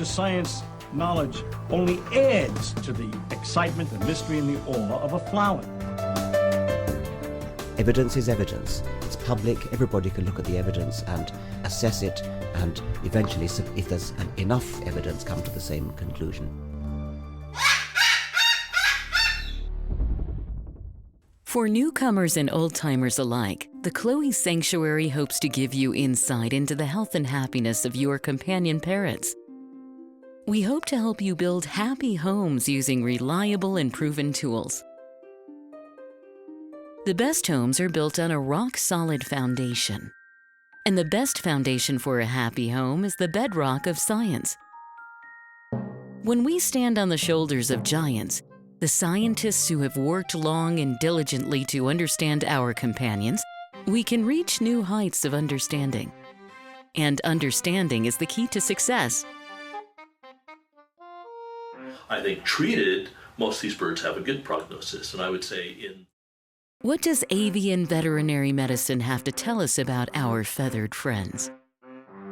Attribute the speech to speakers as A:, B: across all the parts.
A: Science knowledge only adds to the excitement, the mystery, and the awe of a flower.
B: Evidence is evidence. It's public. Everybody can look at the evidence and assess it, and eventually, if there's enough evidence, come to the same conclusion.
C: For newcomers and old-timers alike, the Chloe Sanctuary hopes to give you insight into the health and happiness of your companion parrots. We hope to help you build happy homes using reliable and proven tools. The best homes are built on a rock-solid foundation. And the best foundation for a happy home is the bedrock of science. When we stand on the shoulders of giants, the scientists who have worked long and diligently to understand our companions, we can reach new heights of understanding. And understanding is the key to success.
D: I think treated, most of these birds have a good prognosis, and I would say
C: What does avian veterinary medicine have to tell us about our feathered friends?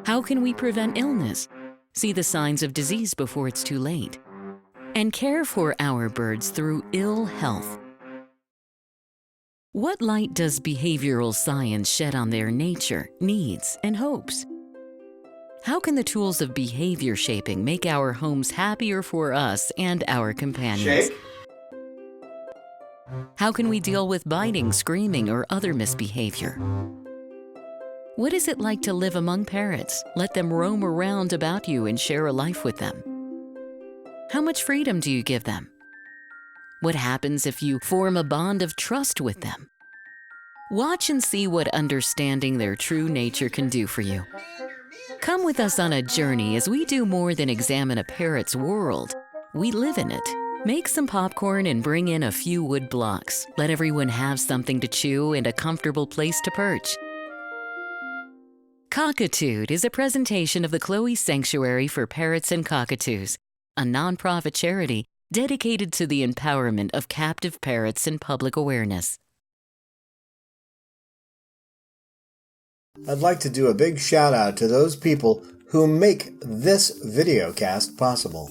C: How can we prevent illness, see the signs of disease before it's too late, and care for our birds through ill health? What light does behavioral science shed on their nature, needs, and hopes? How can the tools of behavior shaping make our homes happier for us and our companions?
E: Shake.
C: How can we deal with biting, screaming, or other misbehavior? What is it like to live among parrots? Let them roam around about you and share a life with them. How much freedom do you give them? What happens if you form a bond of trust with them? Watch and see what understanding their true nature can do for you. Come with us on a journey as we do more than examine a parrot's world. We live in it. Make some popcorn and bring in a few wood blocks. Let everyone have something to chew and a comfortable place to perch. Cockatude is a presentation of the Chloe Sanctuary for Parrots and Cockatoos, a nonprofit charity dedicated to the empowerment of captive parrots and public awareness.
E: I'd like to do a big shout out to those people who make this video cast possible.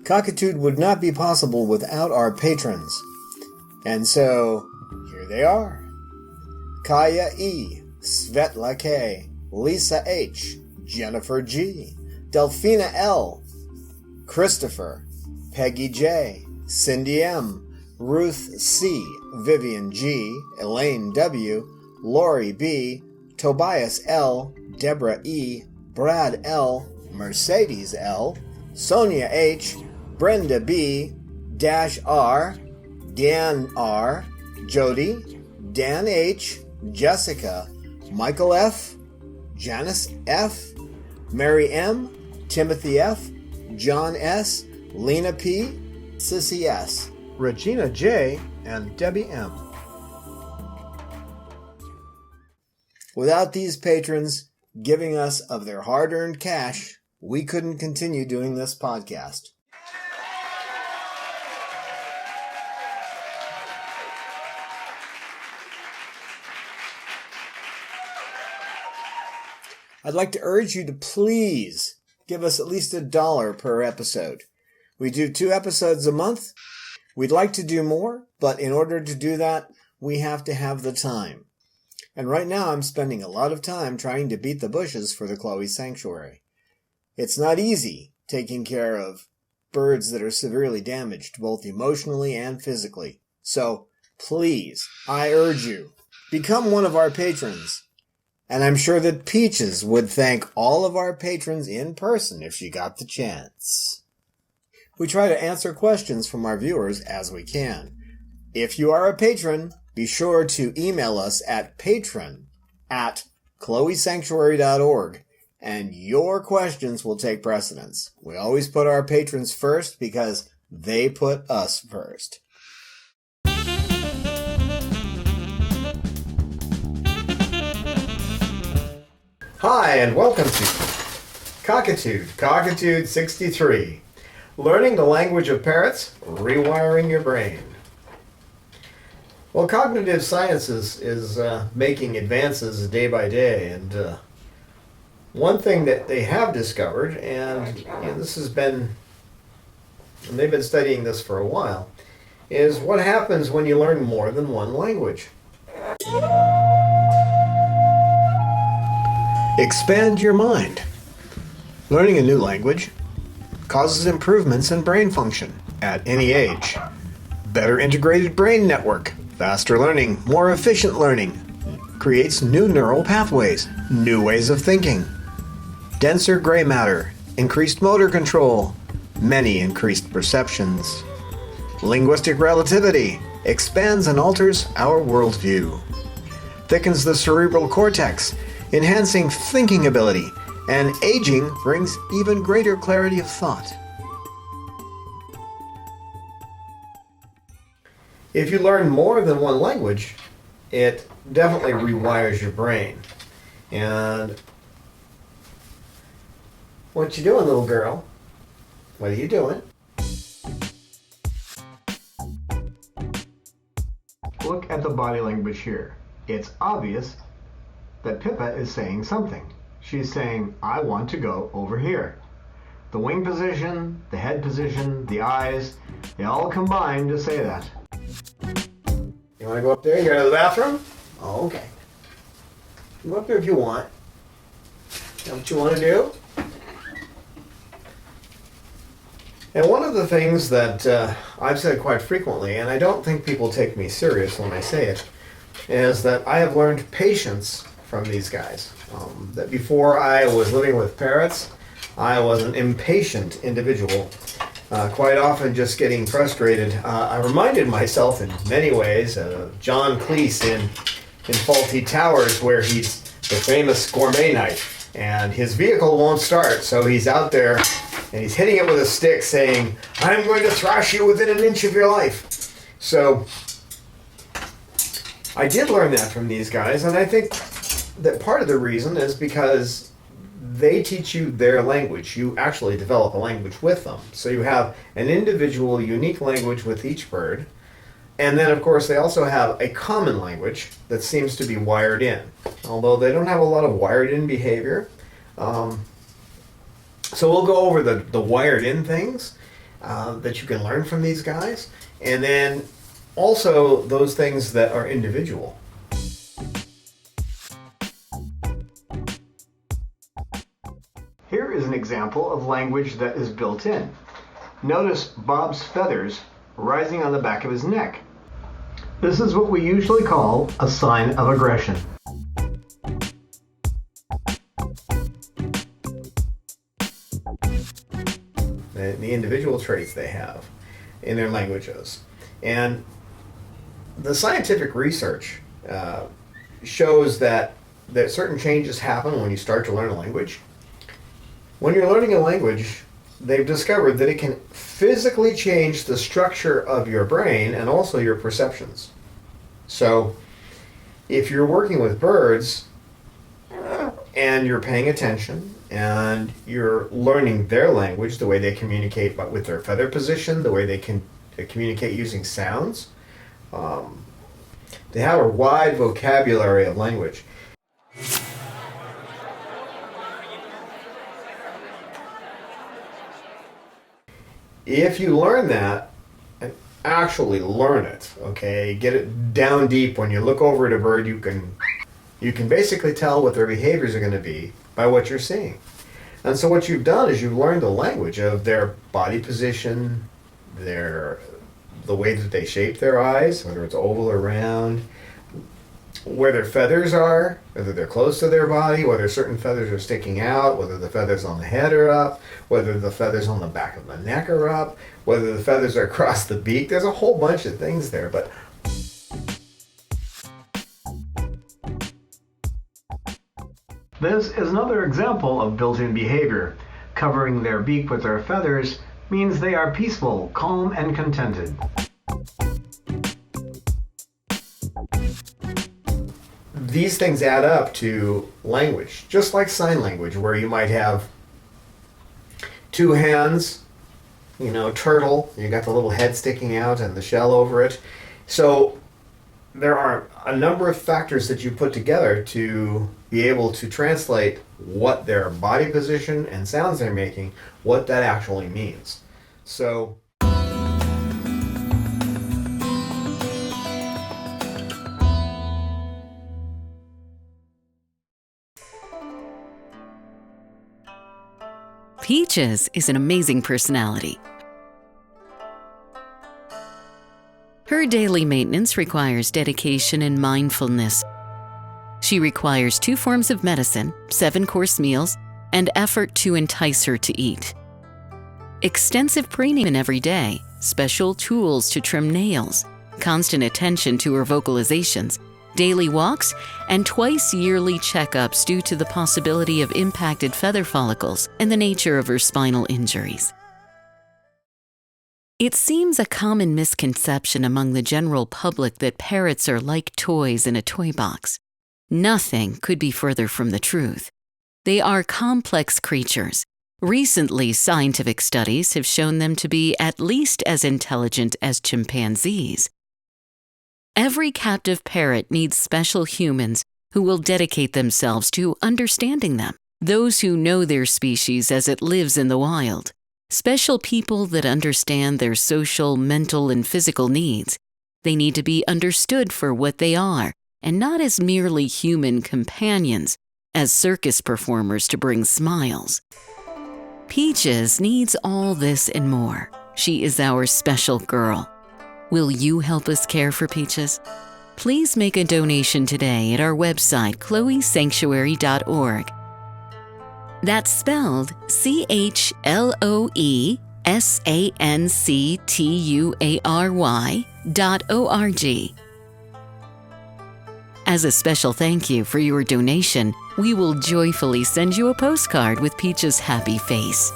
E: Cockatude would not be possible without our patrons. And so, here they are. Kaya E., Svetla K., Lisa H., Jennifer G., Delphina L., Christopher, Peggy J., Cindy M., Ruth C., Vivian G., Elaine W., Lori B., Tobias L., Deborah E., Brad L., Mercedes L., Sonia H., Brenda B., Dash R., Dan R., Jody, Dan H., Jessica, Michael F., Janice F., Mary M., Timothy F., John S., Lena P., Sissy S., Regina J., and Debbie M. Without these patrons giving us of their hard-earned cash, we couldn't continue doing this podcast. I'd like to urge you to please give us at least $1 per episode. We do 2 episodes a month. We'd like to do more, but in order to do that, we have to have the time. And right now I'm spending a lot of time trying to beat the bushes for the Chloe Sanctuary. It's not easy taking care of birds that are severely damaged, both emotionally and physically. So, please, I urge you, become one of our patrons. And I'm sure that Peaches would thank all of our patrons in person if she got the chance. We try to answer questions from our viewers as we can. If you are a patron, be sure to email us at patron@chloesanctuary.org, and your questions will take precedence. We always put our patrons first because they put us first. Hi, and welcome to Cockatude, Ep.63. Learning the language of parrots, rewiring your brain. Well, cognitive sciences is making advances day by day, and one thing that they have discovered, and this has been, and they've been studying this for a while, is what happens when you learn more than one language. Expand your mind. Learning a new language causes improvements in brain function at any age. Better integrated brain network, faster learning, more efficient learning, creates new neural pathways, new ways of thinking, denser gray matter, increased motor control, many increased perceptions. Linguistic relativity expands and alters our worldview, thickens the cerebral cortex, enhancing thinking ability, and aging brings even greater clarity of thought. If you learn more than one language, it definitely rewires your brain. And what you doing, little girl? What are you doing? Look at the body language here. It's obvious that Pippa is saying something. She's saying, I want to go over here. The wing position, the head position, the eyes, they all combine to say that. You want to go up there? You go to the bathroom? Oh, okay. Go up there if you want. Is that what you want to do? And one of the things that I've said quite frequently, and I don't think people take me serious when I say it, is that I have learned patience from these guys. That before I was living with parrots, I was an impatient individual, quite often just getting frustrated. I reminded myself in many ways of John Cleese in Fawlty Towers, where he's the famous gourmet knife, and his vehicle won't start, so he's out there and he's hitting it with a stick saying, I'm going to thrash you within an inch of your life. So I did learn that from these guys, and I think that part of the reason is because they teach you their language. You actually develop a language with them. So you have an individual, unique language with each bird. And then, of course, they also have a common language that seems to be wired in, although they don't have a lot of wired-in behavior. So we'll go over the wired-in things that you can learn from these guys, and then also those things that are individual. Here is an example of language that is built in. Notice Bob's feathers rising on the back of his neck. This is what we usually call a sign of aggression. The individual traits they have in their languages. And the scientific research shows that certain changes happen when you start to learn a language. When you're learning a language, they've discovered that it can physically change the structure of your brain and also your perceptions. So if you're working with birds and you're paying attention and you're learning their language, the way they communicate with their feather position, the way they can communicate using sounds, they have a wide vocabulary of language. If you learn that, and actually learn it, okay, get it down deep, when you look over at a bird, you can basically tell what their behaviors are going to be by what you're seeing. And so what you've done is you've learned the language of their body position, the way that they shape their eyes, whether it's oval or round, where their feathers are, whether they're close to their body, whether certain feathers are sticking out, whether the feathers on the head are up, whether the feathers on the back of the neck are up, whether the feathers are across the beak. There's a whole bunch of things there, but this is another example of built-in behavior. Covering their beak with their feathers means they are peaceful, calm, and contented. These things add up to language, just like sign language, where you might have two hands, turtle, you got the little head sticking out and the shell over it. So there are a number of factors that you put together to be able to translate what their body position and sounds they're making, what that actually means. So
C: Peaches is an amazing personality. Her daily maintenance requires dedication and mindfulness. She requires 2 forms of medicine, 7-course meals, and effort to entice her to eat. Extensive preening every day, special tools to trim nails, constant attention to her vocalizations, daily walks, and twice yearly checkups due to the possibility of impacted feather follicles and the nature of her spinal injuries. It seems a common misconception among the general public that parrots are like toys in a toy box. Nothing could be further from the truth. They are complex creatures. Recently, scientific studies have shown them to be at least as intelligent as chimpanzees. Every captive parrot needs special humans who will dedicate themselves to understanding them, those who know their species as it lives in the wild, special people that understand their social, mental, and physical needs. They need to be understood for what they are, and not as merely human companions, as circus performers to bring smiles. Peaches needs all this and more. She is our special girl. Will you help us care for Peaches? Please make a donation today at our website, chloesanctuary.org. That's spelled CHLOESANCTUARY.org. As a special thank you for your donation, we will joyfully send you a postcard with Peach's happy face.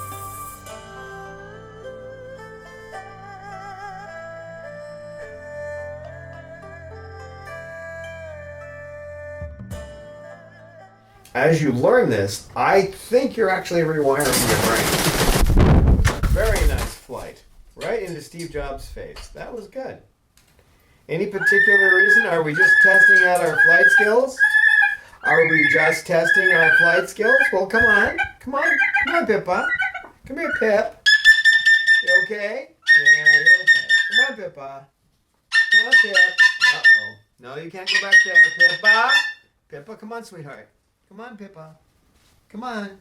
E: as you learn this, I think you're actually rewiring your brain. Very nice flight. Right into Steve Jobs' face. That was good. Any particular reason? Are we just testing out our flight skills? Are we just testing our flight skills? Well, come on. Come on. Come on, Pippa. Come here, Pip. You okay? Yeah, you're okay. Come on, Pippa. Come on, Pip. Uh-oh. No, you can't go back there, Pippa. Pippa, come on, sweetheart. Come on, Pippa. Come on.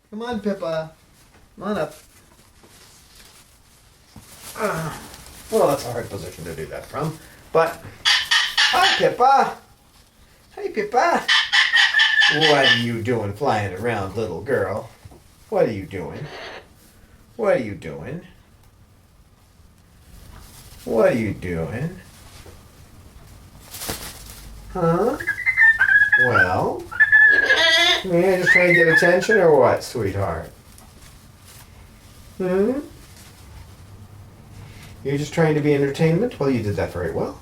E: Come on, Pippa. Come on up. Well, that's a hard position to do that from. But, hi, Pippa. Hey, Pippa. What are you doing flying around, little girl? What are you doing? What are you doing? What are you doing? Huh? Well, yeah, just trying to get attention or what, sweetheart? Hmm? You're just trying to be entertainment? Well, you did that very well.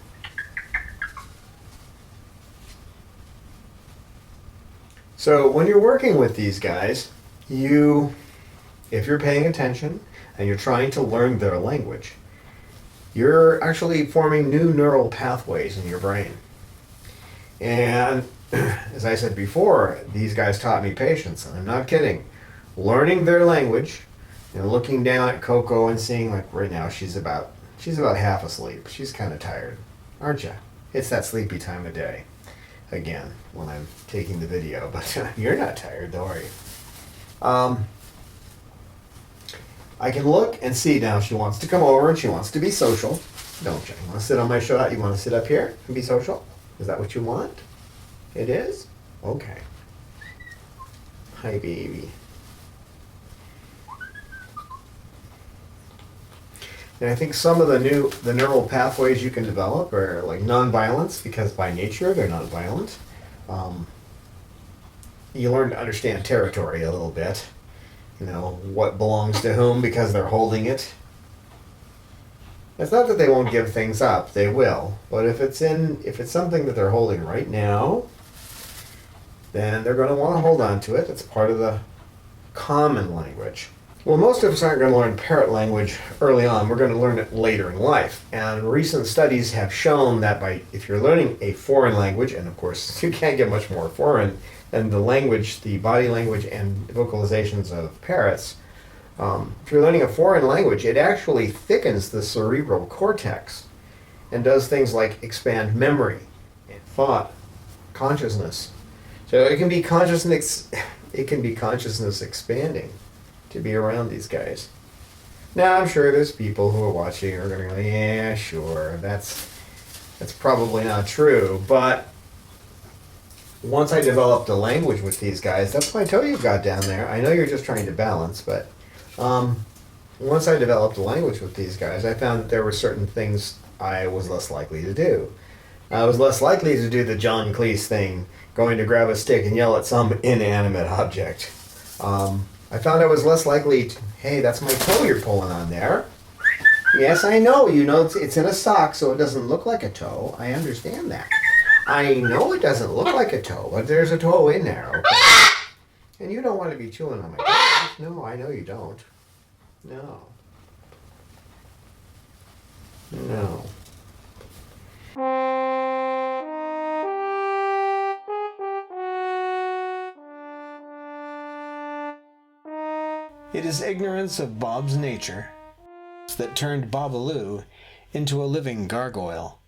E: So when you're working with these guys, if you're paying attention and you're trying to learn their language, you're actually forming new neural pathways in your brain. And as I said before, these guys taught me patience, and I'm not kidding. Learning their language and looking down at Coco and seeing, like right now, she's about half asleep. She's kind of tired, aren't you? It's that sleepy time of day. Again, when I'm taking the video, but you're not tired, don't worry. I can look and see now she wants to come over and she wants to be social. Don't you? You want to sit on my shot? You want to sit up here and be social? Is that what you want? It is? Okay. Hi, baby. And I think some of the neural pathways you can develop are like nonviolence, because by nature they're nonviolent. You learn to understand territory a little bit. You know, what belongs to whom because they're holding it. It's not that they won't give things up, they will. But if it's something that they're holding right now, then they're going to want to hold on to it. It's part of the common language. Well, most of us aren't going to learn parrot language early on. We're going to learn it later in life. And recent studies have shown that if you're learning a foreign language, and of course you can't get much more foreign than the language, the body language and vocalizations of parrots, if you're learning a foreign language, it actually thickens the cerebral cortex and does things like expand memory, and thought, consciousness. So it can be consciousness expanding to be around these guys. Now I'm sure there's people who are watching who are going to go, yeah, sure, that's probably not true. But once I developed a language with these guys, that's my toe you've got down there. I know you're just trying to balance, but once I developed a language with these guys, I found that there were certain things I was less likely to do. I was less likely to do the John Cleese thing, going to grab a stick and yell at some inanimate object. I found I was less likely to, hey, that's my toe you're pulling on there. Yes, I know, it's in a sock, so it doesn't look like a toe. I understand that. I know it doesn't look like a toe, but there's a toe in there, okay? And you don't want to be chewing on my toes. No, I know you don't. No. No. It is ignorance of Bob's nature that turned Babalu into a living gargoyle.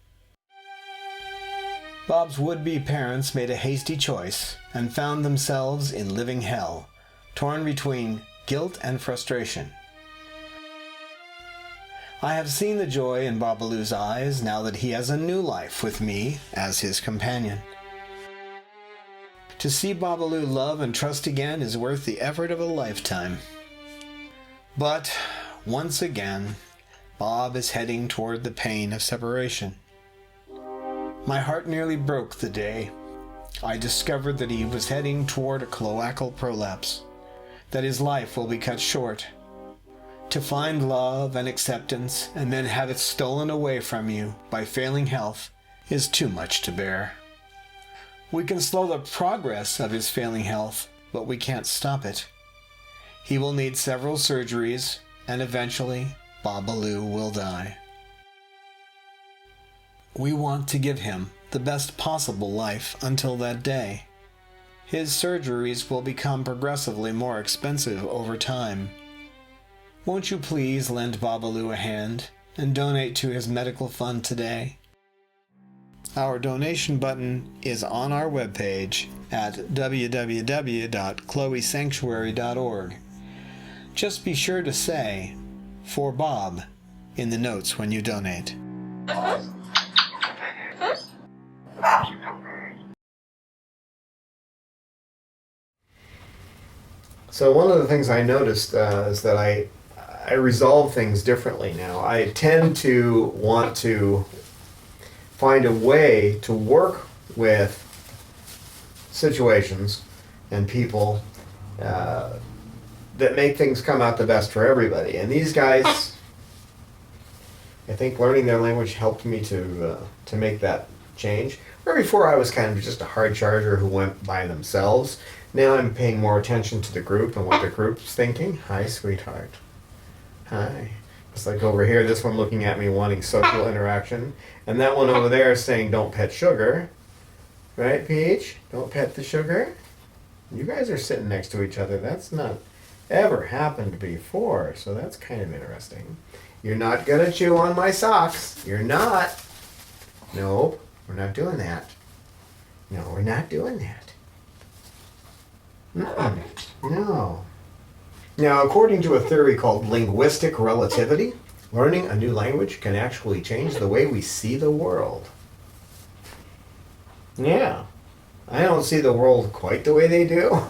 E: Bob's would-be parents made a hasty choice and found themselves in living hell, torn between guilt and frustration. I have seen the joy in Babalu's eyes now that he has a new life with me as his companion. To see Babalu love and trust again is worth the effort of a lifetime. But, once again, Bob is heading toward the pain of separation. My heart nearly broke the day I discovered that he was heading toward a cloacal prolapse, that his life will be cut short. To find love and acceptance and then have it stolen away from you by failing health is too much to bear. We can slow the progress of his failing health, but we can't stop it. He will need several surgeries, and eventually, Babalu will die. We want to give him the best possible life until that day. His surgeries will become progressively more expensive over time. Won't you please lend Babalu a hand and donate to his medical fund today? Our donation button is on our webpage at www.chloesanctuary.org. Just be sure to say, "For Bob," in the notes when you donate. So one of the things I noticed is that I resolve things differently now. I tend to want to find a way to work with situations and people that make things come out the best for everybody. And these guys, I think learning their language helped me to make that change. Where before I was kind of just a hard charger who went by themselves. Now I'm paying more attention to the group and what the group's thinking. Hi, sweetheart. Hi. It's like over here, this one looking at me wanting social interaction. And that one over there saying, don't pet sugar. Right, Peach? Don't pet the sugar. You guys are sitting next to each other. That's not ever happened before, so that's kind of interesting. You're not gonna chew on my socks. You're not. Nope, we're not doing that. No, we're not doing that. No. Now, according to a theory called linguistic relativity, learning a new language can actually change the way we see the world. Yeah, I don't see the world quite the way they do.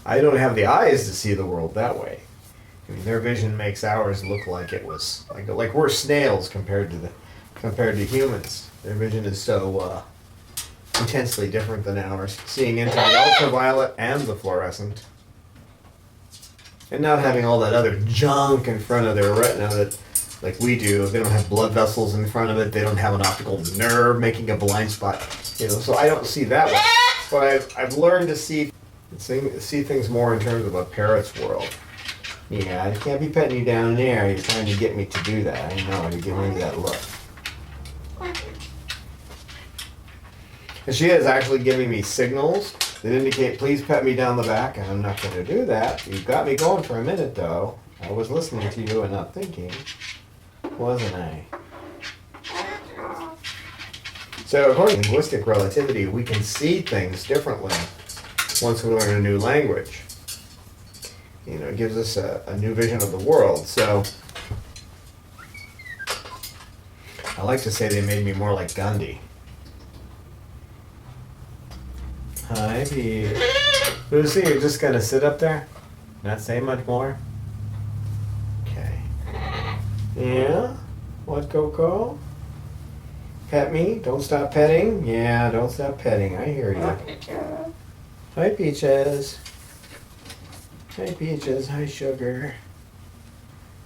E: I don't have the eyes to see the world that way. I mean, their vision makes ours look like it was like we're snails compared to humans. Their vision is so intensely different than ours, seeing into the ultraviolet and the fluorescent, and not having all that other junk in front of their retina that, like we do. They don't have blood vessels in front of it. They don't have an optical nerve making a blind spot. So I don't see that way. But I've learned to see things more in terms of a parrot's world. Yeah, I can't be petting you down there. You're trying to get me to do that. I know, you're giving me that look. And she is actually giving me signals that indicate, please pet me down the back, and I'm not going to do that. You've got me going for a minute, though. I was listening to you and not thinking, wasn't I? So according to linguistic relativity, we can see things differently once we learn a new language. You know, it gives us a new vision of the world. So I like to say they made me more like Gandhi. Hi, Pete. Lucy, you're just gonna sit up there? Not say much more? Okay. Yeah? What, Coco? Pet me? Don't stop petting? Yeah, don't stop petting. I hear you. Hi, Peaches. Hi, Peaches. Hi, Sugar.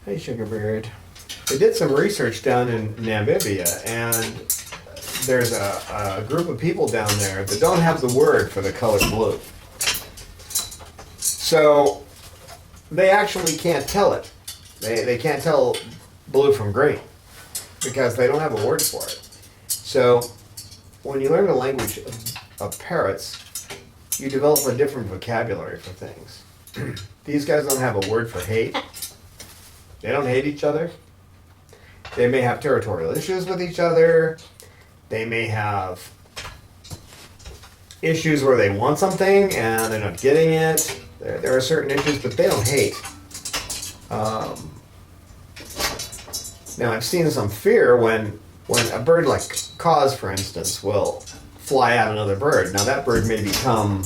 E: Hi, Sugar Bird. They did some research down in Namibia, and there's a group of people down there that don't have the word for the color blue. So they actually can't tell it. They can't tell blue from green because they don't have a word for it. So when you learn the language of parrots, you develop a different vocabulary for things. These guys don't have a word for hate. They don't hate each other. They may have territorial issues with each other. They may have issues where they want something and they're not getting it. There are certain issues, but they don't hate. Now, I've seen some fear when a bird like caws, for instance, will fly at another bird. Now, that bird may become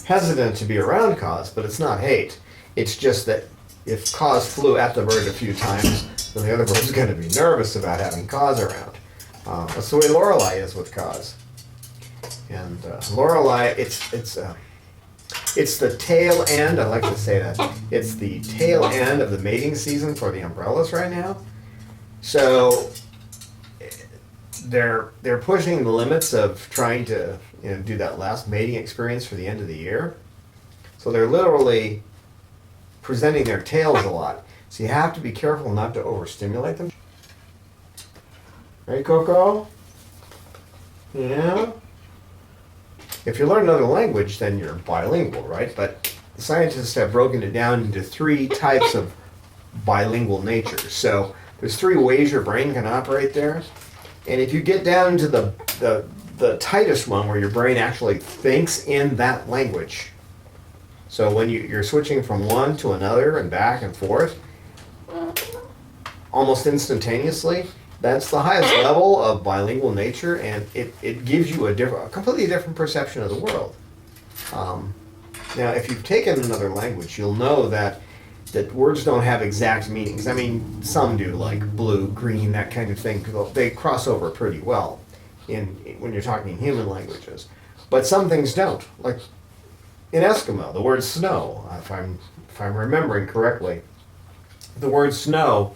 E: hesitant to be around caws, but it's not hate. It's just that if caws flew at the bird a few times, then the other bird's going to be nervous about having caws around. That's the way Lorelei is with caws. And Lorelei, it's the tail end. I like to say that it's the tail end of the mating season for the umbrellas right now. So they're pushing the limits of trying to do that last mating experience for the end of the year. So they're literally presenting their tails a lot. So you have to be careful not to overstimulate them. Right, Coco? Yeah? If you learn another language, then you're bilingual, right? But the scientists have broken it down into 3 types of bilingual nature. So there's 3 ways your brain can operate there. And if you get down into the tightest one, where your brain actually thinks in that language, so when you're switching from one to another and back and forth, almost instantaneously, that's the highest level of bilingual nature, and it gives you a completely different perception of the world. Now, if you've taken another language, you'll know that words don't have exact meanings. I mean, some do, like blue, green, that kind of thing. They cross over pretty well when you're talking human languages. But some things don't. Like in Eskimo, the word snow, if I'm remembering correctly, the word snow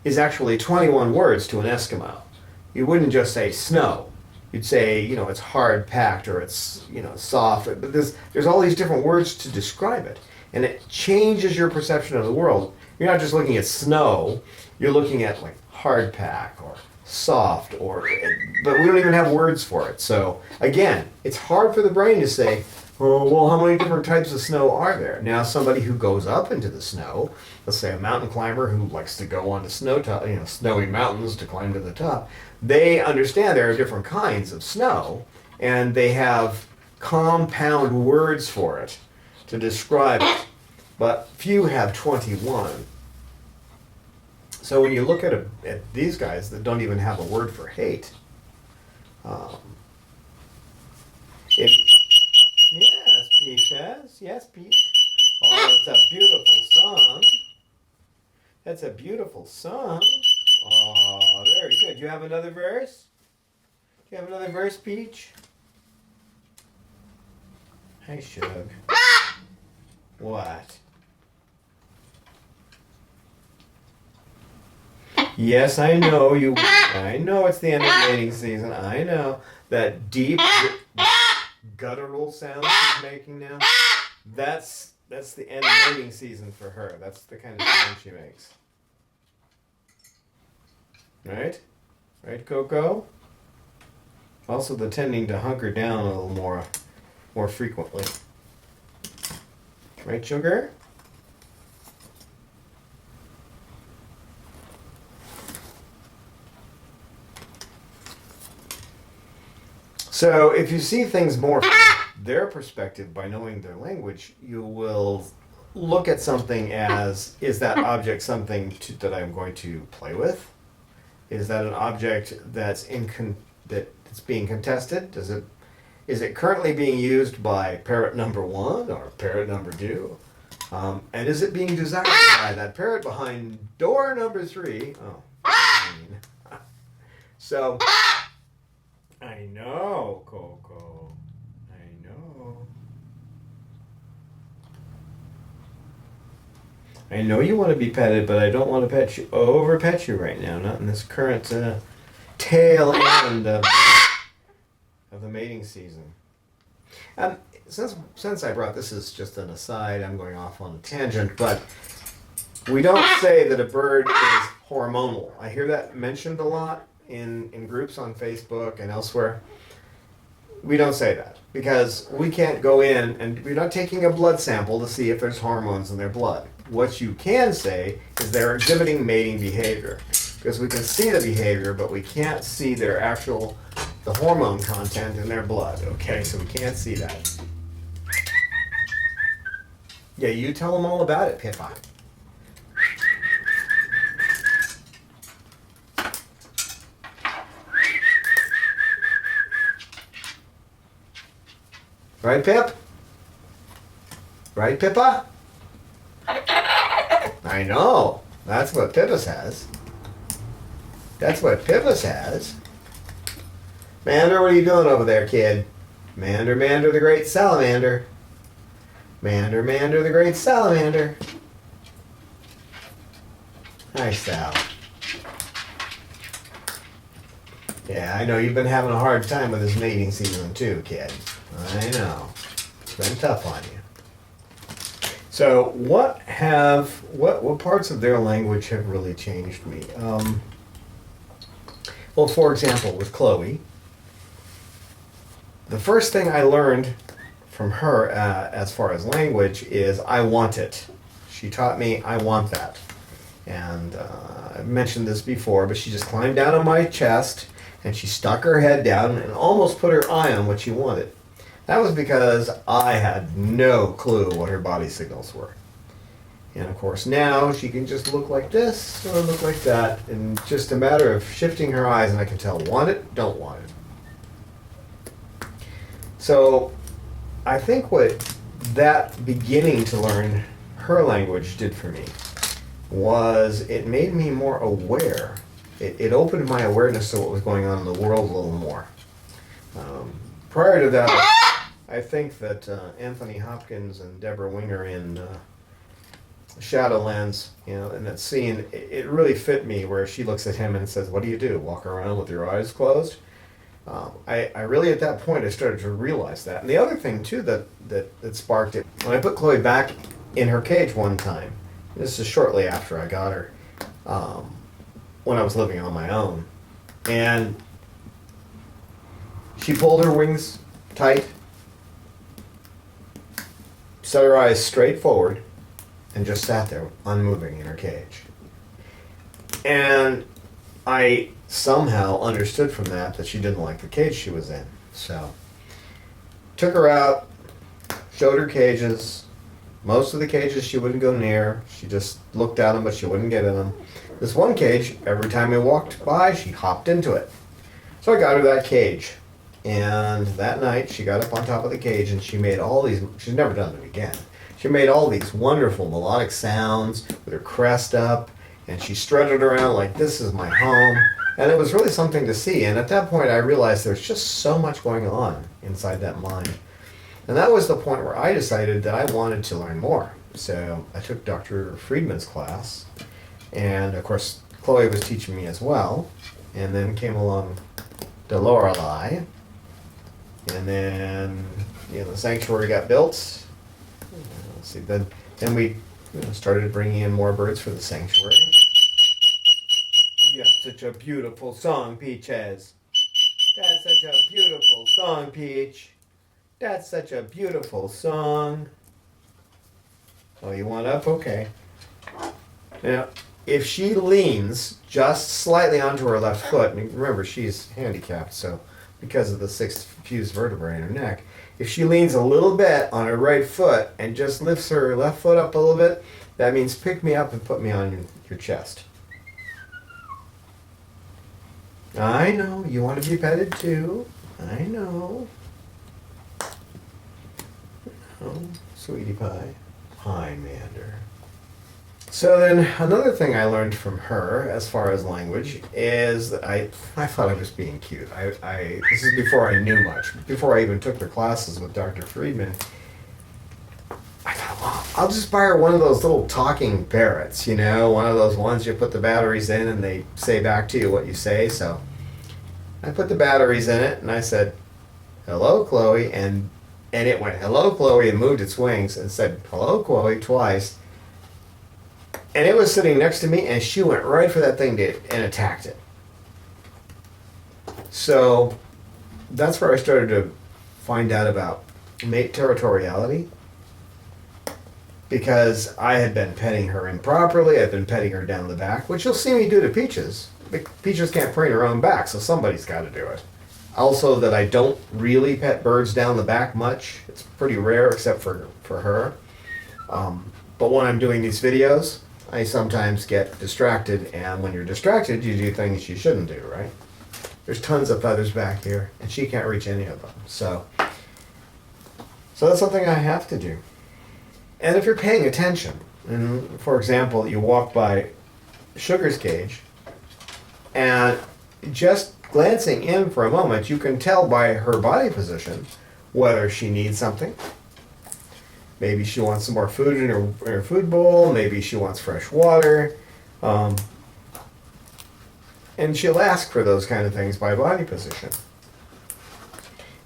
E: is actually 21 words to an Eskimo. You wouldn't just say snow. You'd say, it's hard packed, or it's, soft. But there's all these different words to describe it. And it changes your perception of the world. You're not just looking at snow. You're looking at like hard pack or soft, but we don't even have words for it. So again, it's hard for the brain to say, oh, well, how many different types of snow are there? Now, somebody who goes up into the snow, let's say a mountain climber who likes to go onto snowy mountains to climb to the top, they understand there are different kinds of snow, and they have compound words for it to describe it, but few have 21. So when you look at these guys that don't even have a word for hate, yes, Peaches. Yes, Peach. Oh, it's a beautiful song. That's a beautiful song. Oh, very good. Do you have another verse? Do you have another verse, Peach? Hi, Shug. What? Yes, I know you. I know it's the end of the mating season. I know that deep guttural sound she's making now. That's That's the end of mating season for her. That's the kind of sound she makes. Right? Right, Coco? Also the tending to hunker down a little more frequently. Right, Sugar? So if you see things more from their perspective by knowing their language, you will look at something as, is that object something that I'm going to play with? Is that an object that's that's being contested? Is it currently being used by parrot number 1 or parrot number 2? And is it being desired by that parrot behind door number 3? Oh, I mean. So, I know, Coco. I know. I know you want to be petted, but I don't want to over pet you right now. Not in this current tail end of the mating season. Since I brought this as just an aside, I'm going off on a tangent, but we don't say that a bird is hormonal. I hear that mentioned a lot in groups on Facebook and elsewhere. We don't say that because we can't go in and we're not taking a blood sample to see if there's hormones in their blood. What you can say is they're exhibiting mating behavior because we can see the behavior, but we can't see their the hormone content in their blood. Okay, so we can't see that. Yeah, you tell them all about it, Pippa. Right, Pip? Right, Pippa? I know. That's what Pippa says. That's what Pippa says. Mander, what are you doing over there, kid? Mander, Mander the great salamander. Mander, Mander the great salamander. Hi, Sal. Yeah, I know you've been having a hard time with this mating season too, kid. I know. It's been tough on you. So what parts of their language have really changed me? Well, for example, with Chloe, the first thing I learned from her as far as language is I want it. She taught me I want that. And I've mentioned this before, but she just climbed down on my chest and she stuck her head down and almost put her eye on what she wanted. That was because I had no clue what her body signals were. And of course now she can just look like this or look like that, and just a matter of shifting her eyes and I can tell want it, don't want it. So I think what that beginning to learn her language did for me was it made me more aware. It opened my awareness to what was going on in the world a little more. Prior to that, I think that Anthony Hopkins and Deborah Winger in Shadowlands, in that scene, it really fit me where she looks at him and says, "What do you do? Walk around with your eyes closed?" I really, at that point, I started to realize that. And the other thing, too, that sparked it, when I put Chloe back in her cage one time, this is shortly after I got her, when I was living on my own, and she pulled her wings tight, set her eyes straight forward, and just sat there unmoving in her cage. And I somehow understood from that she didn't like the cage she was in. So took her out, showed her cages. Most of the cages she wouldn't go near. She just looked at them, but she wouldn't get in them. This one cage, every time we walked by, she hopped into it. So I got her that cage. And that night she got up on top of the cage and she made all these, she's never done it again. She made all these wonderful melodic sounds with her crest up, and she strutted around like this is my home. And it was really something to see. And at that point I realized there's just so much going on inside that mind. And that was the point where I decided that I wanted to learn more. So I took Dr. Friedman's class, and of course Chloe was teaching me as well. And then came along Delorelei, and then the sanctuary got built. let's see. Then we started bringing in more birds for the sanctuary. Yeah, such a beautiful song, Peaches. That's such a beautiful song, Peach. That's such a beautiful song. Oh, you want up? Okay. Now, if she leans just slightly onto her left foot, and remember she's handicapped, so because of the 6 fused vertebrae in her neck, if she leans a little bit on her right foot and just lifts her left foot up a little bit, that means pick me up and put me on your chest. I know, you want to be petted too. I know. Oh, sweetie pie. Hi, Mander. So then another thing I learned from her as far as language is that I thought I was being cute. This is before I knew much. Before I even took the classes with Dr. Friedman, I thought, well, I'll just buy her one of those little talking parrots, one of those ones you put the batteries in and they say back to you what you say. So I put the batteries in it and I said, hello, Chloe, and it went, hello, Chloe, and moved its wings and said, hello, Chloe, twice. And it was sitting next to me, and she went right for that thing and attacked it. So that's where I started to find out about mate territoriality, because I had been petting her improperly. I'd been petting her down the back, which you'll see me do to Peaches. Peaches can't preen her own back, so somebody's got to do it. Also, that I don't really pet birds down the back much. It's pretty rare, except for her. But when I'm doing these videos, I sometimes get distracted, and when you're distracted, you do things you shouldn't do, right? There's tons of feathers back here, and she can't reach any of them. So that's something I have to do. And if you're paying attention, and for example, you walk by Sugar's cage, and just glancing in for a moment, you can tell by her body position whether she needs something. Maybe she wants some more food in her food bowl. Maybe she wants fresh water. And she'll ask for those kind of things by body position.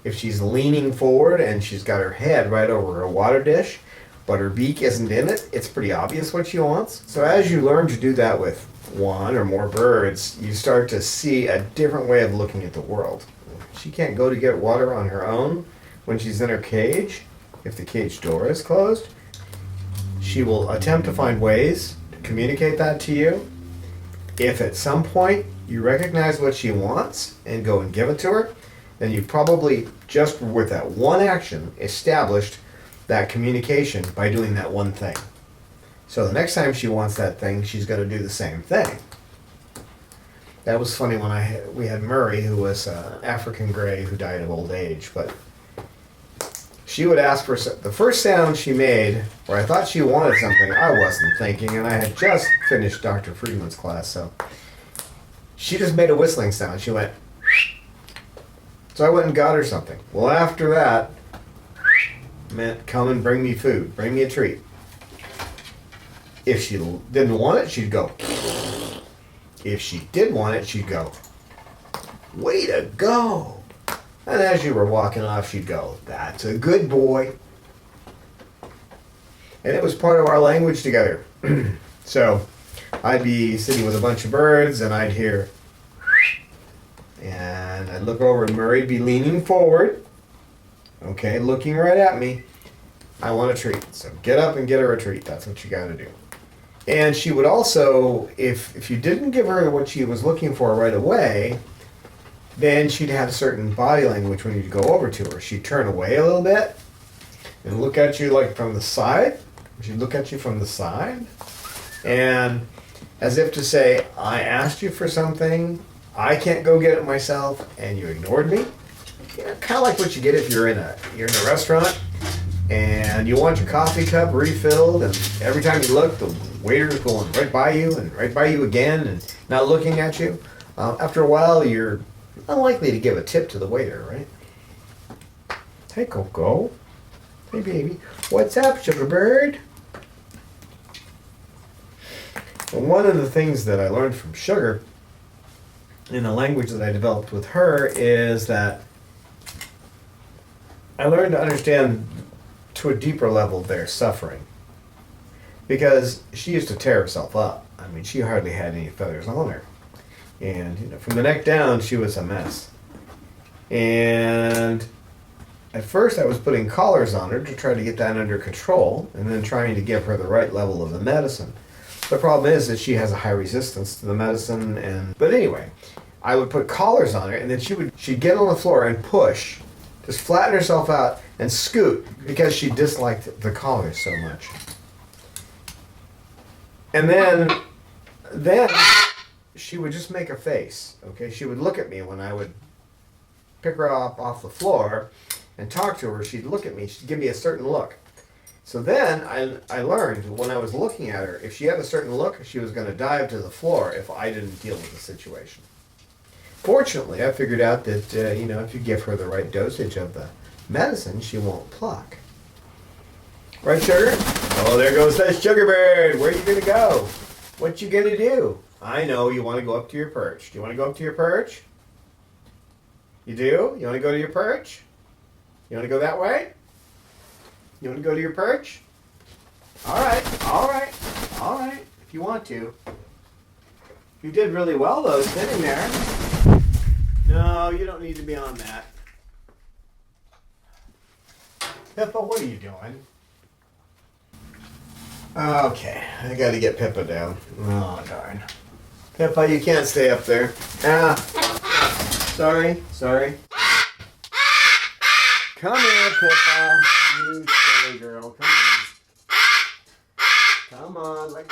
E: If she's leaning forward and she's got her head right over her water dish, but her beak isn't in it, it's pretty obvious what she wants. So as you learn to do that with one or more birds, you start to see a different way of looking at the world. She can't go to get water on her own when she's in her cage. If the cage door is closed, she will attempt to find ways to communicate that to you. If at some point you recognize what she wants and go and give it to her, then you probably just with that one action established that communication by doing that one thing. So the next time she wants that thing, she's going to do the same thing. That was funny when we had Murray, who was African gray who died of old age, but she would ask for the first sound she made, where I thought she wanted something I wasn't thinking, and I had just finished Dr. Friedman's class, so she just made a whistling sound. She went, so I went and got her something. Well, after that, meant come and bring me food, bring me a treat. If she didn't want it, she'd go. If she did want it, she'd go, way to go. And as you were walking off, she'd go, that's a good boy. And it was part of our language together. So I'd be sitting with a bunch of birds, and I'd hear, and I'd look over, and Murray'd be leaning forward, okay, looking right at me. I want a treat. So get up and get her a treat. That's what you got to do. And she would also, if you didn't give her what she was looking for right away, then she'd have certain body language when you'd go over to her. She'd turn away a little bit and look at you like from the side. She'd look at you from the side, and as if to say, I asked you for something, I can't go get it myself, and you ignored me. Kind of like what you get if you're in a restaurant and you want your coffee cup refilled, and every time you look, the waiter's going right by you and right by you again and not looking at you. After a while, you're unlikely to give a tip to the waiter, right? Hey, Coco. Hey, baby. What's up, sugar bird? Well, one of the things that I learned from Sugar in the language that I developed with her is that I learned to understand to a deeper level they're suffering. Because she used to tear herself up. I mean, she hardly had any feathers on her. And you know, from the neck down, she was a mess. And at first I was putting collars on her to try to get that under control, and then trying to give her the right level of the medicine. The problem is that she has a high resistance to the medicine, but anyway, I would put collars on her, and then she'd get on the floor and push, just flatten herself out and scoot, because she disliked the collars so much. And then she would just make a face, okay? She would look at me when I would pick her up off the floor and talk to her. She'd look at me, she'd give me a certain look. So then I learned when I was looking at her, if she had a certain look, she was going to dive to the floor if I didn't deal with the situation. Fortunately, I figured out that, if you give her the right dosage of the medicine, she won't pluck. Right, Sugar? Oh, there goes that sugar bird. Where are you going to go? What you going to do? I know you want to go up to your perch. Do you want to go up to your perch? You do? You want to go to your perch? You want to go that way? You want to go to your perch? All right, all right, all right, if you want to. You did really well, though, sitting there. No, you don't need to be on that. Pippa, what are you doing? Okay, I got to get Pippa down. Oh, darn. Pippa, you can't stay up there. Sorry. Come here, Pippa. You silly girl. Come on. Let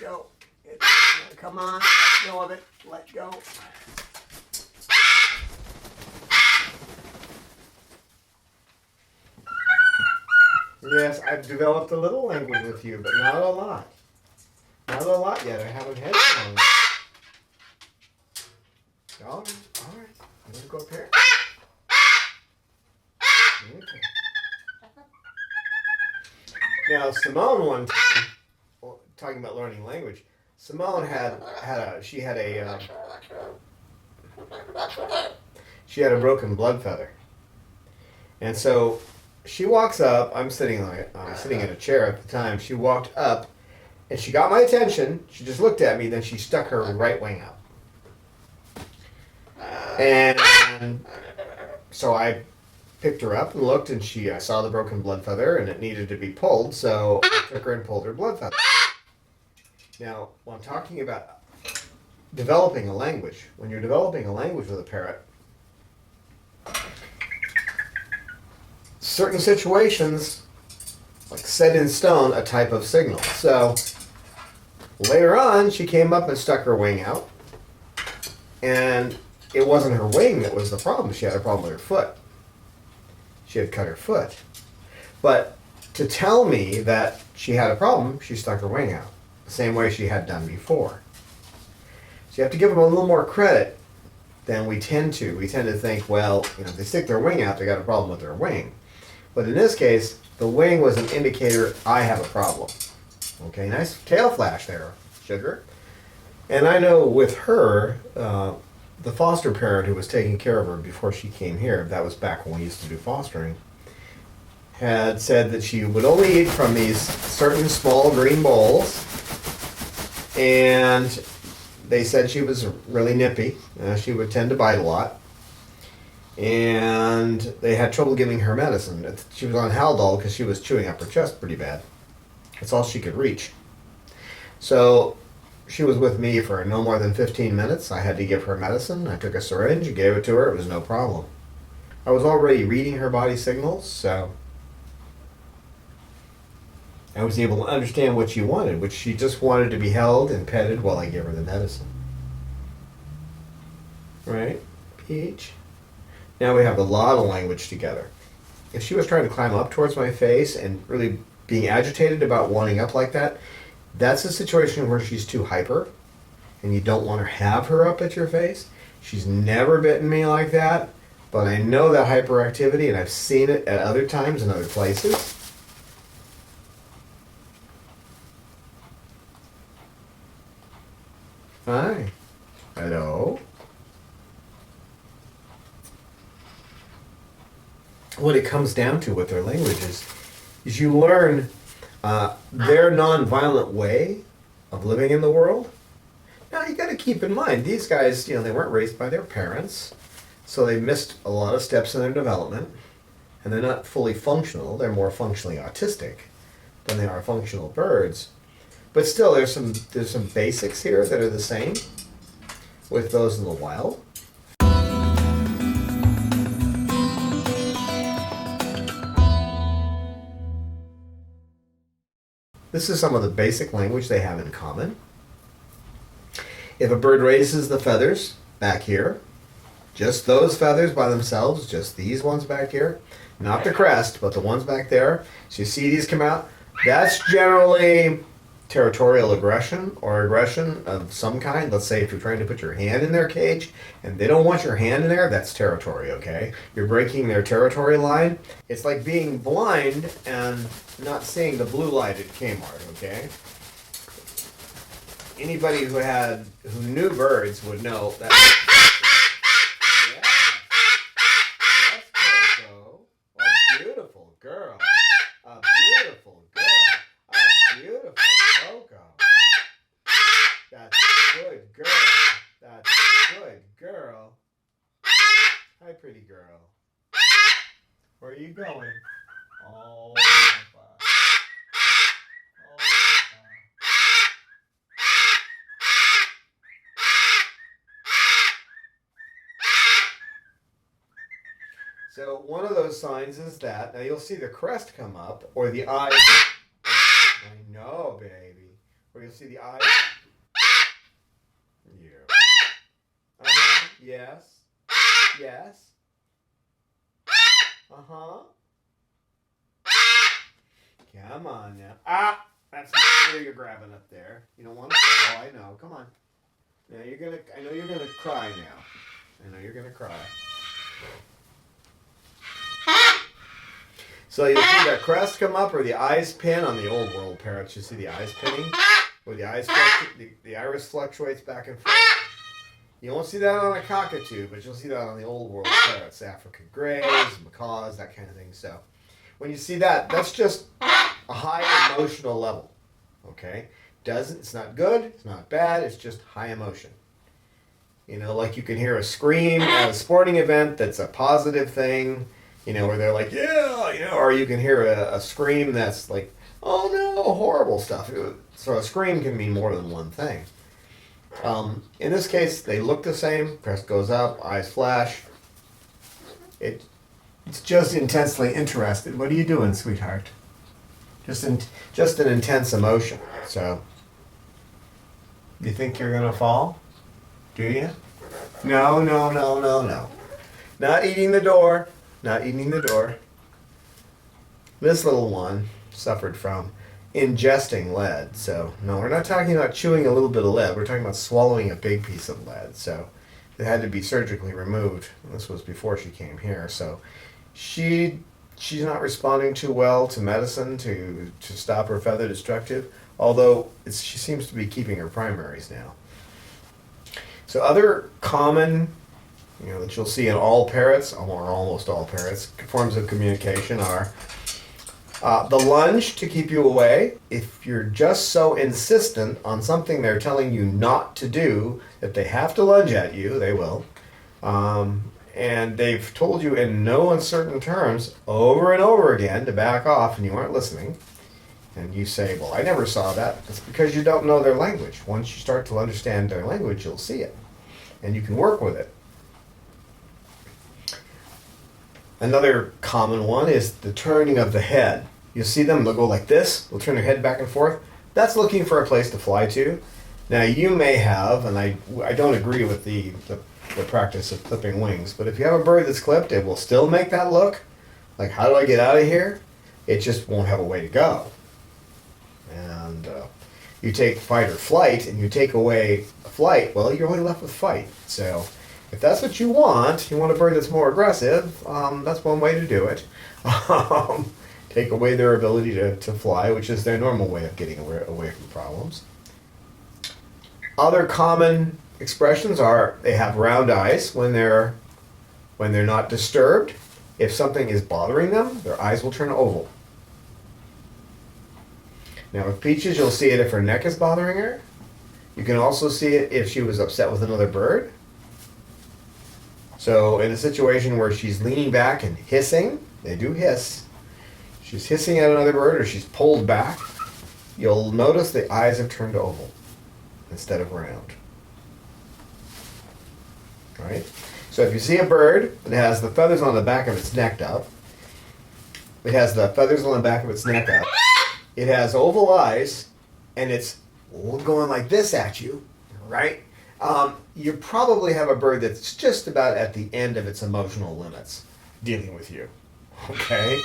E: go. Come on. Let go of it. Let go. Yes, I've developed a little language with you, but not a lot. Not a lot yet. I haven't had it long. All right. I'm going to go up here. Okay. Now, Simone one time, talking about learning language, Simone had a broken blood feather. And so she walks up, I'm sitting in a chair at the time. She walked up and she got my attention. She just looked at me, then she stuck her right wing out. And so I picked her up and looked, and I saw the broken blood feather and it needed to be pulled, so I took her and pulled her blood feather. Now, when I'm talking about developing a language, when you're developing a language with a parrot, certain situations, like set in stone, a type of signal. So later on, she came up and stuck her wing out, and it wasn't her wing that was the problem. She had a problem with her foot. She had cut her foot. But to tell me that she had a problem, she stuck her wing out, the same way she had done before. So you have to give them a little more credit than we tend to. We tend to think, well, if they stick their wing out, they got a problem with their wing. But in this case, the wing was an indicator I have a problem. Okay, nice tail flash there, Sugar. And I know with her, the foster parent who was taking care of her before she came here, that was back when we used to do fostering, had said that she would only eat from these certain small green bowls, and they said she was really nippy. She would tend to bite a lot, and they had trouble giving her medicine. She was on Haldol because she was chewing up her chest pretty bad. That's all she could reach. So she was with me for no more than 15 minutes. I had to give her medicine. I took a syringe, gave it to her. It was no problem. I was already reading her body signals, so I was able to understand what she wanted, which she just wanted to be held and petted while I gave her the medicine. Right? Peach? Now we have a lot of language together. If she was trying to climb up towards my face and really being agitated about wanting up like that, that's a situation where she's too hyper and you don't want to have her up at your face. She's never bitten me like that, but I know that hyperactivity and I've seen it at other times in other places. Hi. Hello. What it comes down to with their language is is you learn their nonviolent way of living in the world. Now you got to keep in mind, these guys, they weren't raised by their parents, so they missed a lot of steps in their development, and they're not fully functional. They're more functionally autistic than they are functional birds. But still, there's some basics here that are the same with those in the wild. This is some of the basic language they have in common. If a bird raises the feathers back here, just those feathers by themselves, just these ones back here, not the crest, but the ones back there, so you see these come out, that's generally territorial aggression or aggression of some kind. Let's say if you're trying to put your hand in their cage and they don't want your hand in there, that's territory, okay? You're breaking their territory line. It's like being blind and not seeing the blue light at Kmart, okay? Anybody who knew birds would know that. Yeah. Yes, Coco. A beautiful girl. A beautiful girl. A beautiful Coco. That's a good girl. That's a good girl. Hi, pretty girl. Where are you going? Oh, Papa. Oh, Papa. So one of those signs is that, now you'll see the crest come up, or the eyes. I know, baby. Or you'll see the eyes. You. Uh-huh. Yes. Yes. Uh-huh. Come on now. Ah! That's not where you're grabbing up there. You don't want to fall, I know. Come on. Now I know you're gonna cry now. I know you're gonna cry. So you'll see that crest come up or the eyes pin on the old world parrots. You see the eyes pinning? Where the eyes the iris fluctuates back and forth. You won't see that on a cockatoo, but you'll see that on the old world parrots. African greys, macaws, that kind of thing. So when you see that, that's just a high emotional level. Okay? It's not good, it's not bad, it's just high emotion. Like you can hear a scream at a sporting event that's a positive thing. Where they're like, yeah, or you can hear a scream that's like, oh no, horrible stuff. So a scream can mean more than one thing. In this case, they look the same. Crest goes up, eyes flash. It's just intensely interested. What are you doing, sweetheart? Just an intense emotion. So, you think you're gonna fall? Do you? No. Not eating the door. Not eating the door. This little one suffered from ingesting lead. So, no, we're not talking about chewing a little bit of lead. We're talking about swallowing a big piece of lead. So, it had to be surgically removed. This was before she came here. So, she's not responding too well to medicine to stop her feather destructive, although she seems to be keeping her primaries now. So, other common that you'll see in all parrots, or almost all parrots, forms of communication are the lunge to keep you away. If you're just so insistent on something they're telling you not to do that they have to lunge at you, they will. And they've told you in no uncertain terms over and over again to back off and you aren't listening. And you say, well, I never saw that. It's because you don't know their language. Once you start to understand their language, you'll see it. And you can work with it. Another common one is the turning of the head. You'll see them, they'll go like this, they'll turn their head back and forth. That's looking for a place to fly to. Now you may have, and I don't agree with the practice of clipping wings, but if you have a bird that's clipped, it will still make that look. Like, how do I get out of here? It just won't have a way to go. And you take fight or flight, and you take away flight, well, you're only left with fight. So if that's what you want a bird that's more aggressive, that's one way to do it. Take away their ability to fly, which is their normal way of getting away from problems. Other common expressions are they have round eyes when they're not disturbed. If something is bothering them, their eyes will turn oval. Now with Peaches, you'll see it if her neck is bothering her. You can also see it if she was upset with another bird. So in a situation where she's leaning back and hissing, they do hiss. She's hissing at another bird or she's pulled back, you'll notice the eyes have turned oval instead of round. Right? So if you see a bird that has the feathers on the back of its neck up, it has the feathers on the back of its neck up, it has oval eyes, and it's going like this at you, right? You probably have a bird that's just about at the end of its emotional limits dealing with you. Okay?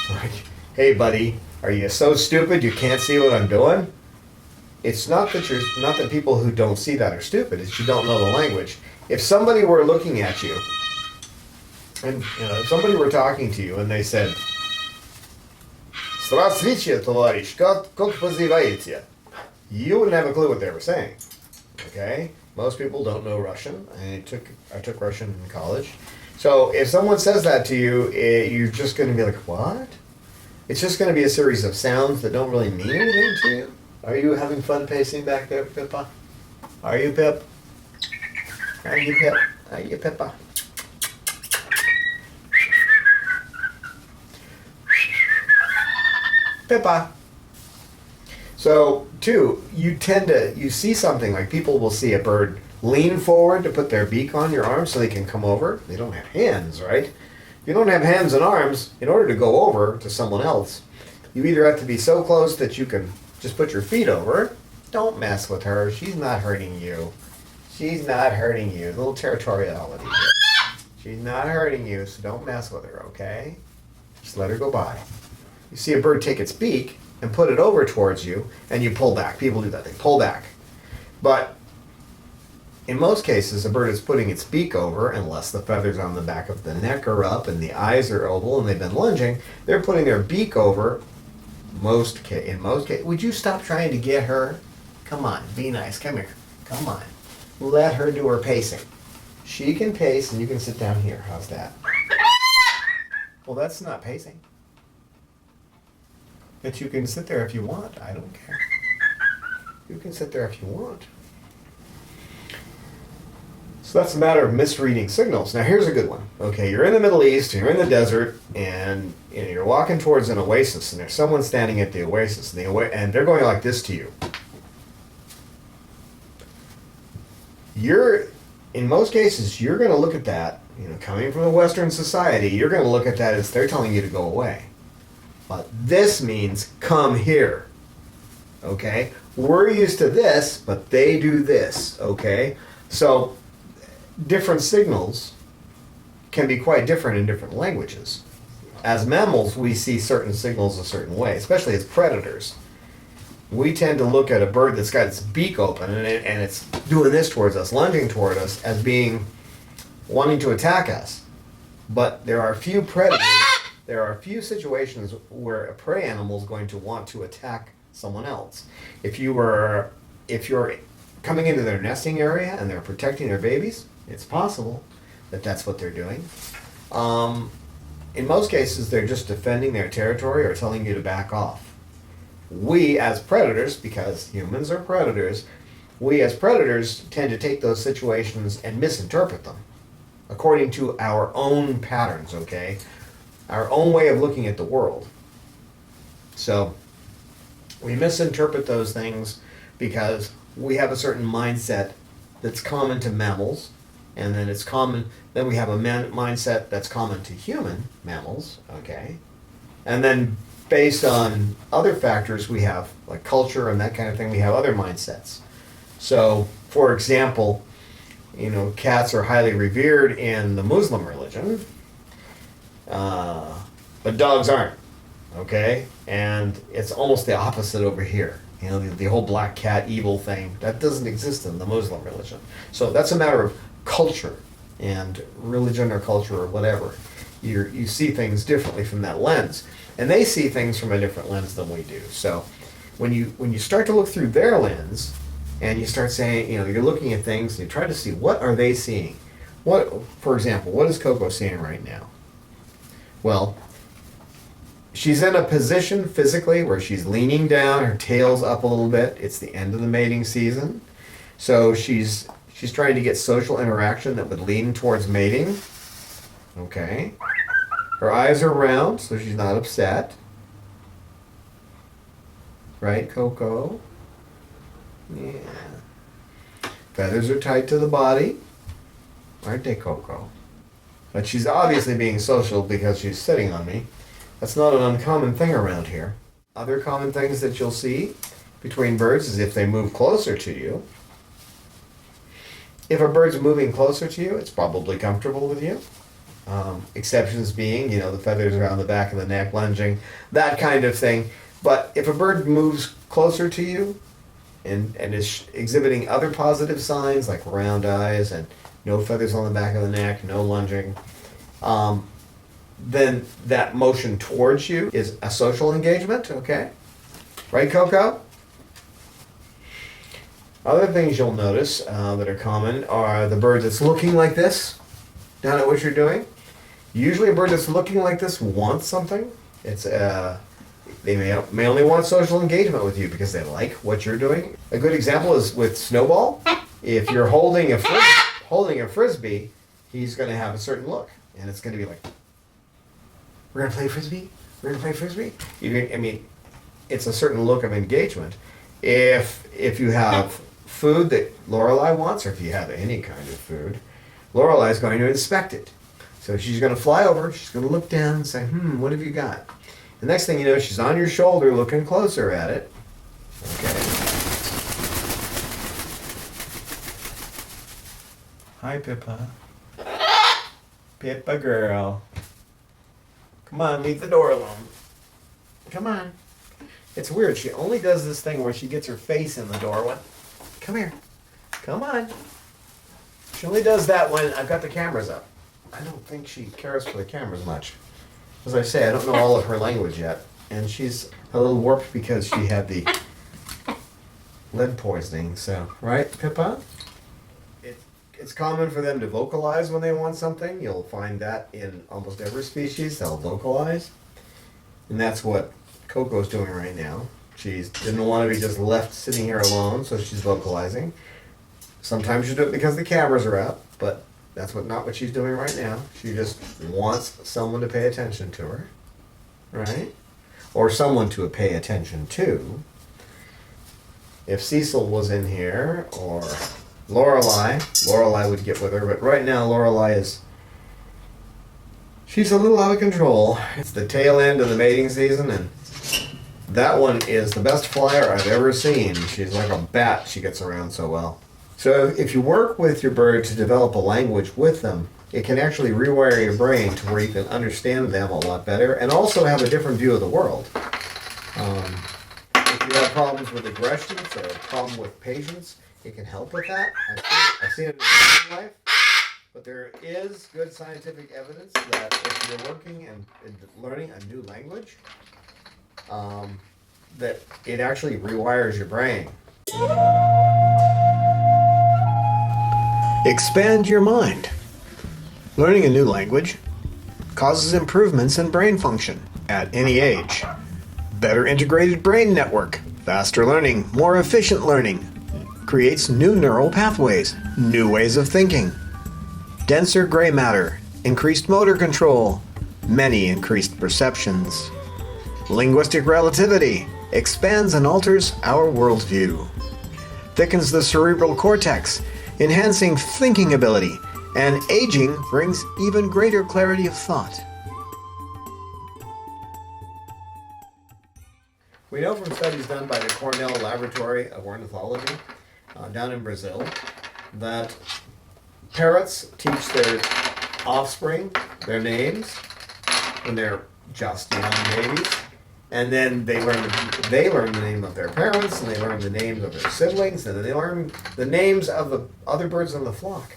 E: Like, hey buddy, are you so stupid you can't see what I'm doing? It's not that people who don't see that are stupid, it's you don't know the language. If somebody were looking at you, and if somebody were talking to you and they said, "Здравствуйте, товарищ, как поживаете?" You wouldn't have a clue what they were saying. Okay? Most people don't know Russian. I took Russian in college. So if someone says that to you, you're just going to be like, what? It's just going to be a series of sounds that don't really mean anything to you. Are you having fun pacing back there, Pippa? Are you, Pip? Are you, Pip? Are you, Pippa? Pippa. So, too, you see something like people will see a bird lean forward to put their beak on your arm so they can come over. They don't have hands, right? If you don't have hands and arms, in order to go over to someone else, you either have to be so close that you can just put your feet over. Don't mess with her. She's not hurting you. She's not hurting you. A little territoriality here. She's not hurting you, so don't mess with her, okay? Just let her go by. You see a bird take its beak and put it over towards you, and you pull back. People do that. They pull back. But in most cases, a bird is putting its beak over, unless the feathers on the back of the neck are up and the eyes are oval and they've been lunging, they're putting their beak over. In most cases, would you stop trying to get her? Come on, be nice. Come here. Come on. Let her do her pacing. She can pace and you can sit down here. How's that? Well, that's not pacing. But you can sit there if you want. I don't care. You can sit there if you want. So that's a matter of misreading signals. Now here's a good one. Okay, you're in the Middle East, you're in the desert, and you're walking towards an oasis, and there's someone standing at the oasis, and they're going like this to you. In most cases, you're going to look at that, coming from a Western society, you're going to look at that as they're telling you to go away. But this means come here, okay? We're used to this, but they do this, okay? So different signals can be quite different in different languages. As mammals, we see certain signals a certain way, especially as predators. We tend to look at a bird that's got its beak open and it's doing this towards us, lunging toward us, as being wanting to attack us. But there are a few predators. There are a few situations where a prey animal is going to want to attack someone else. If you're coming into their nesting area and they're protecting their babies, it's possible that that's what they're doing. In most cases, they're just defending their territory or telling you to back off. We as predators, because humans are predators, we as predators tend to take those situations and misinterpret them according to our own patterns, okay? Our own way of looking at the world. So we misinterpret those things because we have a certain mindset that's common to mammals, and then then we have a mindset that's common to human mammals, okay? And then based on other factors we have, like culture and that kind of thing, we have other mindsets. So, for example, cats are highly revered in the Muslim religion, but dogs aren't, okay? And it's almost the opposite over here. The whole black cat evil thing, that doesn't exist in the Muslim religion. So that's a matter of culture and religion or culture or whatever. You see things differently from that lens. And they see things from a different lens than we do. So when you start to look through their lens and you start saying, you're looking at things and you try to see what are they seeing. For example, what is Coco seeing right now? Well, She's in a position physically where she's leaning down, her tail's up a little bit. It's the end of the mating season. So she's trying to get social interaction that would lean towards mating. Okay. Her eyes are round, so she's not upset. Right, Coco? Yeah. Feathers are tight to the body. Aren't they, Coco? But she's obviously being social because she's sitting on me. That's not an uncommon thing around here. Other common things that you'll see between birds is if they move closer to you. If a bird's moving closer to you, it's probably comfortable with you. Exceptions being, the feathers around the back of the neck, lunging, that kind of thing. But if a bird moves closer to you and is exhibiting other positive signs like round eyes and no feathers on the back of the neck, no lunging, then that motion towards you is a social engagement, okay? Right, Coco? Other things you'll notice that are common are the bird that's looking like this down at what you're doing. Usually a bird that's looking like this wants something. It's they may only want social engagement with you because they like what you're doing. A good example is with Snowball. If you're holding a frisbee, he's going to have a certain look, and it's going to be like, "We're going to play frisbee. We're going to play frisbee." It's a certain look of engagement. If you have food that Lorelei wants, or if you have any kind of food, Lorelei is going to inspect it. So she's going to fly over, she's going to look down and say, what have you got? The next thing you know, she's on your shoulder looking closer at it. Okay. Hi, Pippa. Pippa girl. Come on, leave the door alone. Come on. It's weird. She only does this thing where she gets her face in the doorway. Come here. Come on. She only does that when I've got the cameras up. I don't think she cares for the cameras much. As I say, I don't know all of her language yet. And she's a little warped because she had the lead poisoning. So, right, Pippa? It's common for them to vocalize when they want something. You'll find that in almost every species. They'll vocalize. And that's what Coco's doing right now. She didn't want to be just left sitting here alone, so she's vocalizing. Sometimes she do it because the cameras are up, but that's not what she's doing right now. She just wants someone to pay attention to her, right? Or someone to pay attention to. If Cecil was in here, or Lorelei would get with her, but right now Lorelei she's a little out of control. It's the tail end of the mating season, and that one is the best flyer I've ever seen. She's like a bat, she gets around so well. So if you work with your bird to develop a language with them, it can actually rewire your brain to where you can understand them a lot better and also have a different view of the world. If you have problems with aggression or a problem with patience, it can help with that. I've seen it in my own life. But there is good scientific evidence that if you're working and learning a new language, that it actually rewires your brain. Expand your mind. Learning a new language causes improvements in brain function at any age. Better integrated brain network, faster learning, more efficient learning, creates new neural pathways, new ways of thinking. Denser gray matter, increased motor control, many increased perceptions. Linguistic relativity expands and alters our worldview. Thickens the cerebral cortex, enhancing thinking ability, and aging brings even greater clarity of thought. We know from studies done by the Cornell Laboratory of Ornithology down in Brazil that parrots teach their offspring their names when they're just young babies, and then they learn the name of their parents, and they learn the names of their siblings, and then they learn the names of the other birds in the flock,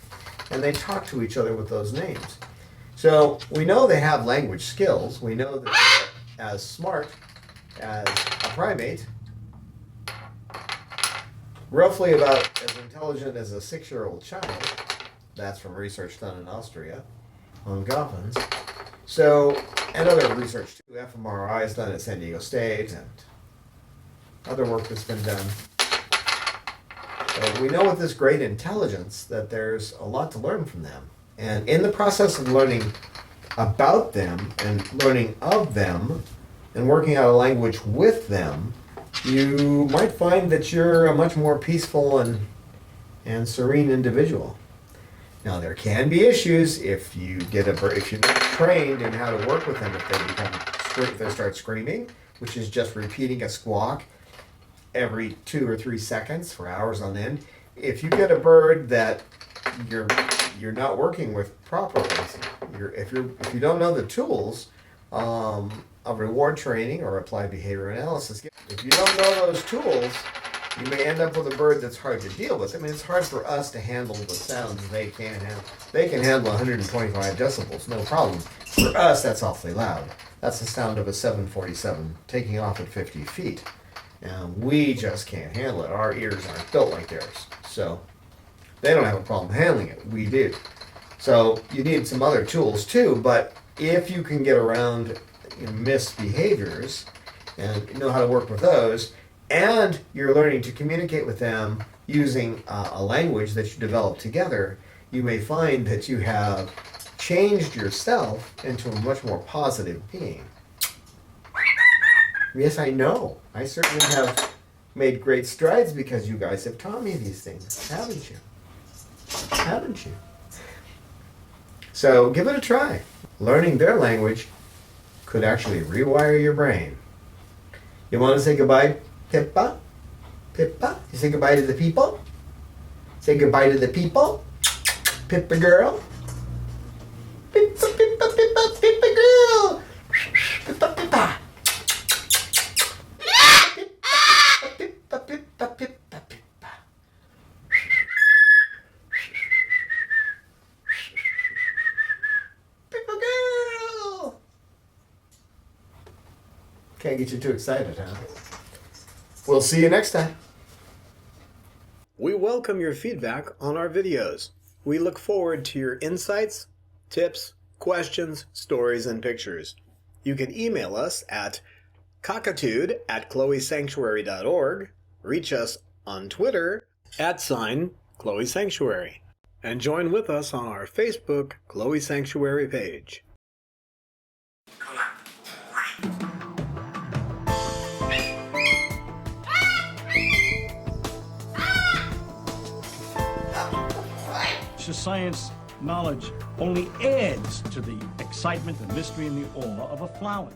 E: and they talk to each other with those names. So we know they have language skills. We know that they're as smart as a primate, roughly about as intelligent as a 6-year-old child. That's from research done in Austria on goblins. So and other research too. fMRI is done at San Diego State, and other work that's been done. So we know with this great intelligence that there's a lot to learn from them. And in the process of learning about them and learning of them and working out a language with them, you might find that you're a much more peaceful and serene individual. Now there can be issues if you're not trained in how to work with them, if they start screaming, which is just repeating a squawk every 2 or 3 seconds for hours on end. If you get a bird that you're not working with properly, if you don't know the tools of reward training or applied behavior analysis, if you don't know those tools, you may end up with a bird that's hard to deal with. I mean, it's hard for us to handle the sounds they can handle. They can handle 125 decibels, no problem. For us, that's awfully loud. That's the sound of a 747 taking off at 50 feet. And we just can't handle it. Our ears aren't built like theirs. So they don't have a problem handling it. We do. So you need some other tools too, but if you can get around misbehaviors and know how to work with those, and you're learning to communicate with them using a language that you develop together, you may find that you have changed yourself into a much more positive being. Yes, I know. I certainly have made great strides because you guys have taught me these things, haven't you? Haven't you? So give it a try. Learning their language could actually rewire your brain. You want to say goodbye, Pippa? Pippa? You say goodbye to the people? Say goodbye to the people? Pippa girl? Pippa, Pippa, Pippa, Pippa girl! Pippa, Pippa! Pippa, Pippa, Pippa, Pippa. Pippa girl! Can't get you too excited, huh? We'll see you next time. We welcome your feedback on our videos. We look forward to your insights, tips, questions, stories, and pictures. You can email us at cockatude@chloesanctuary.org, reach us on Twitter @ChloeSanctuary, and join with us on our Facebook Chloe Sanctuary page.
A: Science knowledge only adds to the excitement, the mystery, and the awe of a flower.